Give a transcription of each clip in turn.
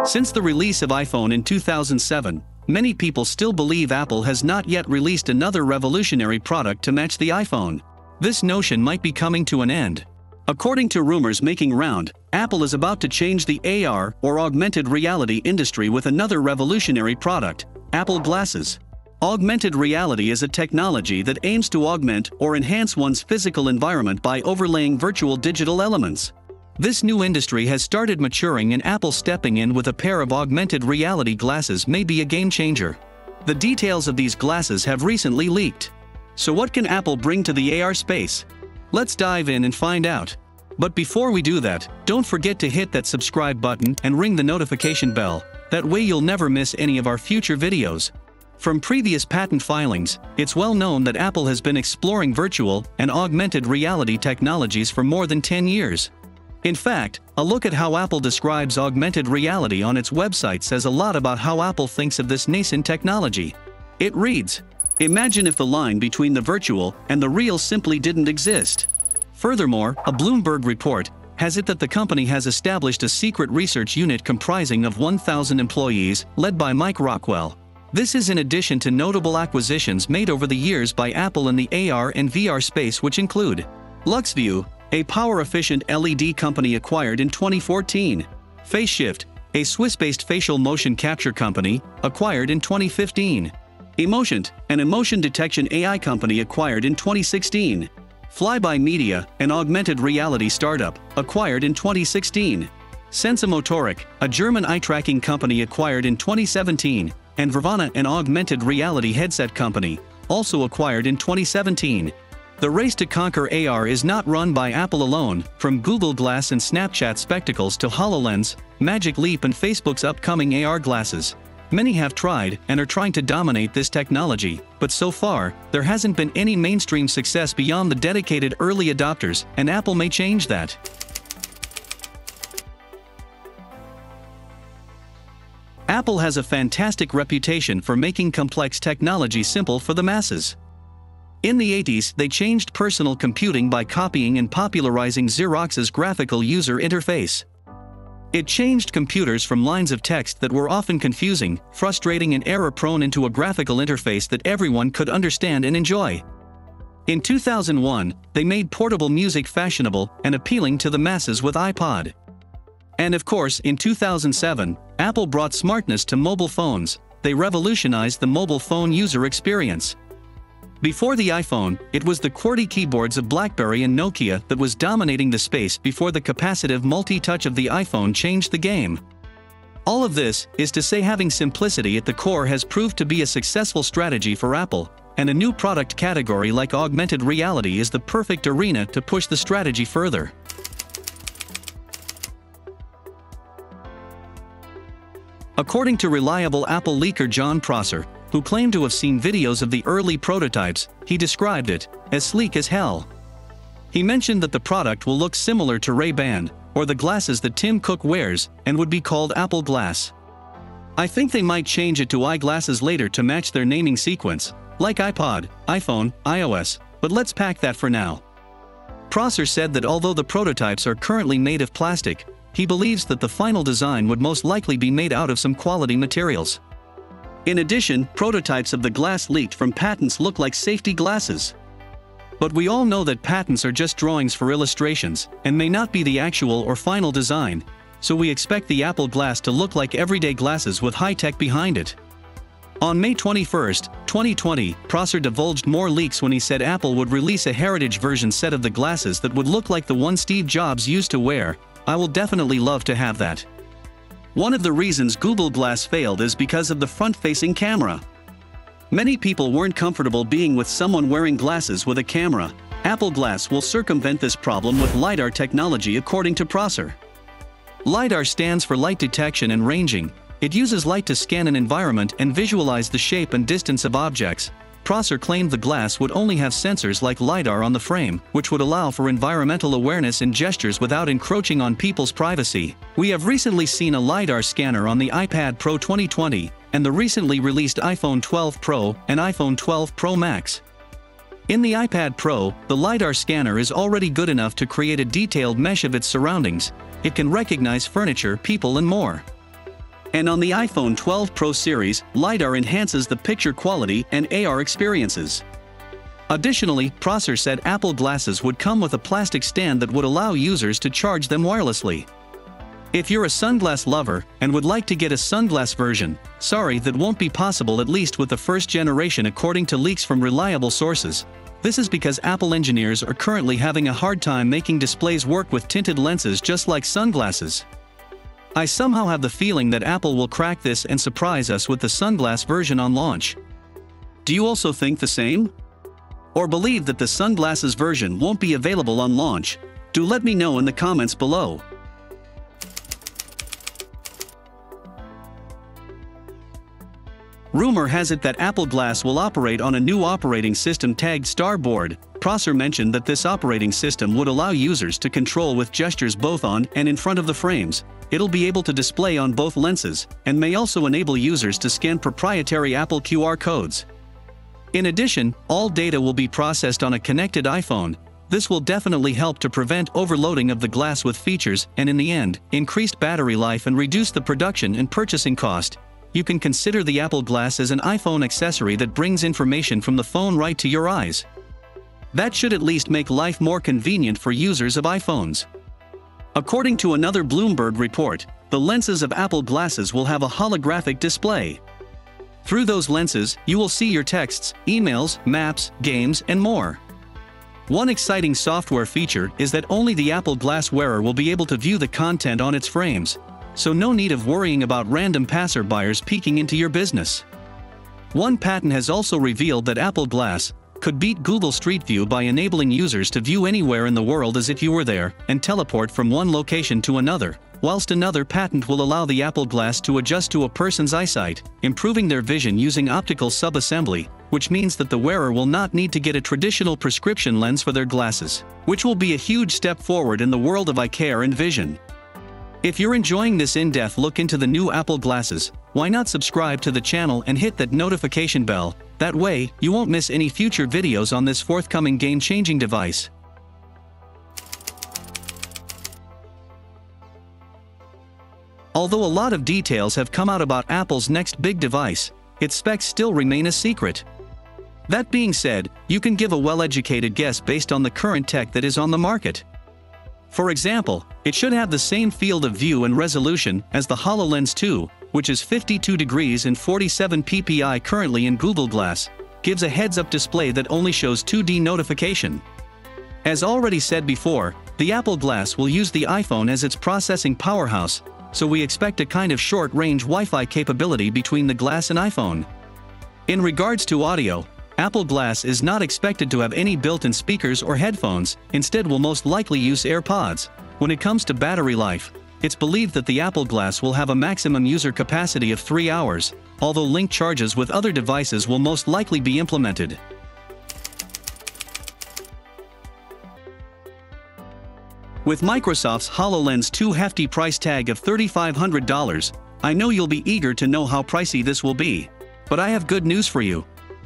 Since the release of iPhone in 2007, many people still believe Apple has not yet released another revolutionary product to match the iPhone. This notion might be coming to an end. According to rumors making round, Apple is about to change the AR or augmented reality industry with another revolutionary product, Apple Glasses. Augmented reality is a technology that aims to augment or enhance one's physical environment by overlaying virtual digital elements. This new industry has started maturing, and Apple stepping in with a pair of augmented reality glasses may be a game changer. The details of these glasses have recently leaked. So what can Apple bring to the AR space? Let's dive in and find out. But before we do that, don't forget to hit that subscribe button and ring the notification bell. That way you'll never miss any of our future videos. From previous patent filings, it's well known that Apple has been exploring virtual and augmented reality technologies for more than 10 years. In fact, a look at how Apple describes augmented reality on its website says a lot about how Apple thinks of this nascent technology. It reads, "Imagine if the line between the virtual and the real simply didn't exist." Furthermore, a Bloomberg report has it that the company has established a secret research unit comprising of 1,000 employees, led by Mike Rockwell. This is in addition to notable acquisitions made over the years by Apple in the AR and VR space, which include LuxView, a power-efficient LED company acquired in 2014, FaceShift, a Swiss-based facial motion capture company, acquired in 2015, Emotiont, an emotion detection AI company acquired in 2016, Flyby Media, an augmented reality startup, acquired in 2016, Sensomotoric, a German eye-tracking company acquired in 2017, and Vervana, an augmented reality headset company, also acquired in 2017. The race to conquer AR is not run by Apple alone. From Google Glass and Snapchat spectacles to HoloLens, Magic Leap and Facebook's upcoming AR glasses. Many have tried and are trying to dominate this technology, but so far, there hasn't been any mainstream success beyond the dedicated early adopters, and Apple may change that. Apple has a fantastic reputation for making complex technology simple for the masses. In the 80s, they changed personal computing by copying and popularizing Xerox's graphical user interface. It changed computers from lines of text that were often confusing, frustrating, and error-prone into a graphical interface that everyone could understand and enjoy. In 2001, they made portable music fashionable and appealing to the masses with iPod. And of course, in 2007, Apple brought smartness to mobile phones. They revolutionized the mobile phone user experience. Before the iPhone, it was the QWERTY keyboards of BlackBerry and Nokia that was dominating the space before the capacitive multi-touch of the iPhone changed the game. All of this is to say, having simplicity at the core has proved to be a successful strategy for Apple, and a new product category like augmented reality is the perfect arena to push the strategy further. According to reliable Apple leaker Jon Prosser, who claimed to have seen videos of the early prototypes, he described it as sleek as hell. He mentioned that the product will look similar to Ray-Ban, or the glasses that Tim Cook wears, and would be called Apple Glass. I think they might change it to eyeglasses later to match their naming sequence, like iPod, iPhone, iOS, but let's pack that for now. Prosser said that although the prototypes are currently made of plastic, he believes that the final design would most likely be made out of some quality materials. In addition, prototypes of the glass leaked from patents look like safety glasses. But we all know that patents are just drawings for illustrations, and may not be the actual or final design, so we expect the Apple Glass to look like everyday glasses with high-tech behind it. On May 21, 2020, Prosser divulged more leaks when he said Apple would release a heritage version set of the glasses that would look like the one Steve Jobs used to wear. I will definitely love to have that. One of the reasons Google Glass failed is because of the front-facing camera. Many people weren't comfortable being with someone wearing glasses with a camera. Apple Glass will circumvent this problem with LiDAR technology, according to Prosser. LiDAR stands for light detection and ranging. It uses light to scan an environment and visualize the shape and distance of objects. Prosser claimed the glass would only have sensors like LiDAR on the frame, which would allow for environmental awareness and gestures without encroaching on people's privacy. We have recently seen a LiDAR scanner on the iPad Pro 2020, and the recently released iPhone 12 Pro and iPhone 12 Pro Max. In the iPad Pro, the LiDAR scanner is already good enough to create a detailed mesh of its surroundings. It can recognize furniture, people, and more. And on the iPhone 12 Pro series, LiDAR enhances the picture quality and AR experiences. Additionally, Prosser said Apple glasses would come with a plastic stand that would allow users to charge them wirelessly. If you're a sunglass lover and would like to get a sunglass version, sorry, that won't be possible, at least with the first generation, according to leaks from reliable sources. This is because Apple engineers are currently having a hard time making displays work with tinted lenses just like sunglasses. I somehow have the feeling that Apple will crack this and surprise us with the sunglass version on launch. Do you also think the same? Or believe that the sunglasses version won't be available on launch? Do let me know in the comments below. Rumor has it that Apple Glass will operate on a new operating system tagged Starboard. Prosser mentioned that this operating system would allow users to control with gestures both on and in front of the frames. It'll be able to display on both lenses, and may also enable users to scan proprietary Apple QR codes. In addition, all data will be processed on a connected iPhone. This will definitely help to prevent overloading of the glass with features and, in the end, increased battery life and reduce the production and purchasing cost. You can consider the Apple Glass as an iPhone accessory that brings information from the phone right to your eyes. That should at least make life more convenient for users of iPhones. According to another Bloomberg report, the lenses of Apple glasses will have a holographic display. Through those lenses, you will see your texts, emails, maps, games, and more. One exciting software feature is that only the Apple Glass wearer will be able to view the content on its frames, so no need of worrying about random passerbyers peeking into your business. One patent has also revealed that Apple Glass could beat Google Street View by enabling users to view anywhere in the world as if you were there, and teleport from one location to another, whilst another patent will allow the Apple Glass to adjust to a person's eyesight, improving their vision using optical subassembly, which means that the wearer will not need to get a traditional prescription lens for their glasses, which will be a huge step forward in the world of eye care and vision. If you're enjoying this in-depth look into the new Apple glasses, why not subscribe to the channel and hit that notification bell? That way, you won't miss any future videos on this forthcoming game-changing device. Although a lot of details have come out about Apple's next big device, its specs still remain a secret. That being said, you can give a well-educated guess based on the current tech that is on the market. For example, it should have the same field of view and resolution as the HoloLens 2, which is 52 degrees and 47 ppi currently in Google Glass, gives a heads-up display that only shows 2D notification. As already said before, the Apple Glass will use the iPhone as its processing powerhouse, so we expect a kind of short-range Wi-Fi capability between the Glass and iPhone. In regards to audio, Apple Glass is not expected to have any built-in speakers or headphones, instead will most likely use AirPods. When it comes to battery life, it's believed that the Apple Glass will have a maximum user capacity of 3 hours, although link charges with other devices will most likely be implemented. With Microsoft's HoloLens 2 hefty price tag of $3,500, I know you'll be eager to know how pricey this will be. But I have good news for you.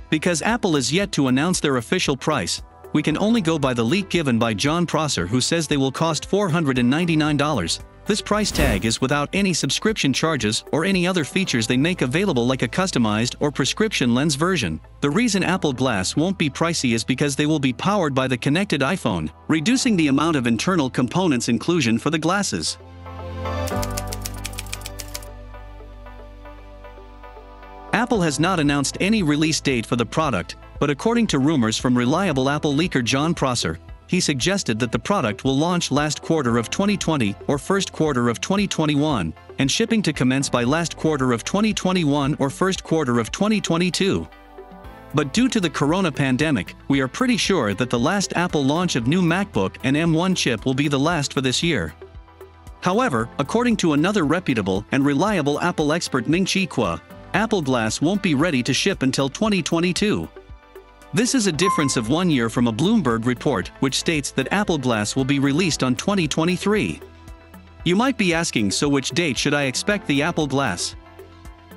Because Apple is yet to announce their official price, we can only go by the leak given by Jon Prosser, who says they will cost $499. This price tag is without any subscription charges or any other features they make available, like a customized or prescription lens version. The reason Apple Glass won't be pricey is because they will be powered by the connected iPhone, reducing the amount of internal components inclusion for the glasses. Apple has not announced any release date for the product, but according to rumors from reliable Apple leaker Jon Prosser, he suggested that the product will launch last quarter of 2020 or first quarter of 2021, and shipping to commence by last quarter of 2021 or first quarter of 2022. But due to the corona pandemic, we are pretty sure that the last Apple launch of new MacBook and M1 chip will be the last for this year. However, according to another reputable and reliable Apple expert, Ming-Chi Kuo, Apple Glass won't be ready to ship until 2022. This is a difference of 1 year from a Bloomberg report which states that Apple Glass will be released on 2023. You might be asking, so which date should I expect the Apple Glass?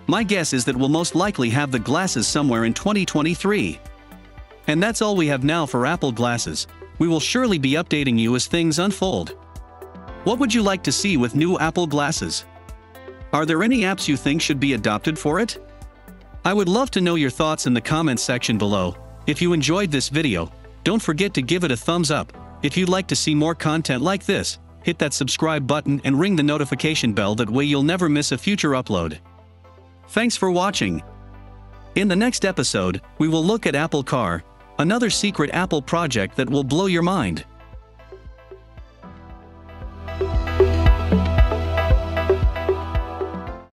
My guess is that we'll most likely have the glasses somewhere in 2023. And that's all we have now for Apple glasses. We will surely be updating you as things unfold. What would you like to see with new Apple glasses? Are there any apps you think should be adopted for it? I would love to know your thoughts in the comments section below. If you enjoyed this video, don't forget to give it a thumbs up. If you'd like to see more content like this, hit that subscribe button and ring the notification bell, that way you'll never miss a future upload. Thanks for watching. In the next episode, we will look at Apple Car, another secret Apple project that will blow your mind.